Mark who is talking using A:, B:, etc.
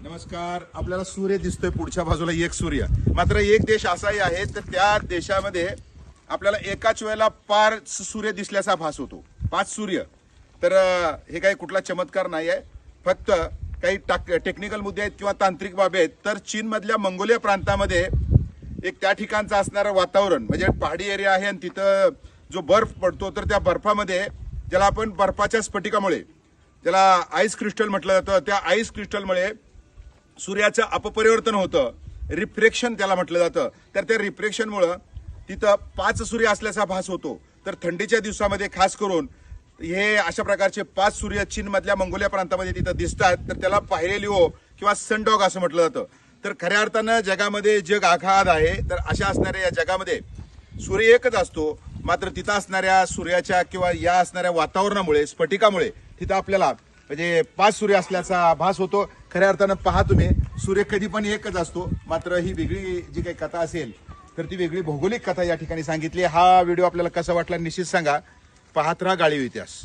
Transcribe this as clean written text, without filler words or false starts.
A: नमस्कार. आपल्याला सूर्य दिसतोय पुढच्या बाजूला एक सूर्य. मात्र एक देश असाही आहे तर त्या देशामध्ये आपल्याला एकाच वेळेला 5 सूर्य दिसल्याचा भास होतो. 5 सूर्य. तर हे काही कुठला चमत्कार नाही आहे, फक्त काही टेक्निकल मुद्दे आहेत किंवा तांत्रिक बाबी आहेत. तर चीन मधल्या मंगोलिया प्रांतामध्ये एक त्या ठिकाणचं असणारं वातावरण म्हणजे पहाडी एरिया आहे आणि तिथं जो बर्फ पडतो तर त्या बर्फामध्ये ज्याला आपण बर्फाच्या स्फटिकामुळे ज्याला आईस क्रिस्टल म्हटलं जातं, त्या आईस क्रिस्टलमुळे सूर्याचं अपपरिवर्तन होतं, रिफ्रेक्शन त्याला म्हटलं जातं. तर त्या रिफ्रेक्शनमुळं तिथं 5 सूर्य असल्याचा भास होतो. तर थंडीच्या दिवसामध्ये खास करून हे अशा प्रकारचे 5 सूर्य चीन मधल्या मंगोलिया प्रांतामध्ये तिथं दिसतात. तर त्याला पाहिलेलिओ किंवा सनडॉग असं म्हटलं जातं. तर खऱ्या अर्थानं जगामध्ये जग आखात आहे. तर अशा असणाऱ्या या जगामध्ये सूर्य एकच असतो, मात्र तिथं असणाऱ्या सूर्याच्या किंवा या असणाऱ्या वातावरणामुळे स्फटिकामुळे तिथं आपल्याला म्हणजे 5 सूर्य असल्याचा भास होतो. खऱ्या अर्थानं पहा तुम्ही, सूर्य कधी पण एकच असतो. मात्र ही वेगळी जी काही कथा असेल तर ती वेगळी भौगोलिक कथा या ठिकाणी सांगितली. हा व्हिडिओ आपल्याला कसा वाटला निश्चित सांगा. पाहत राहा गाळीव इतिहास.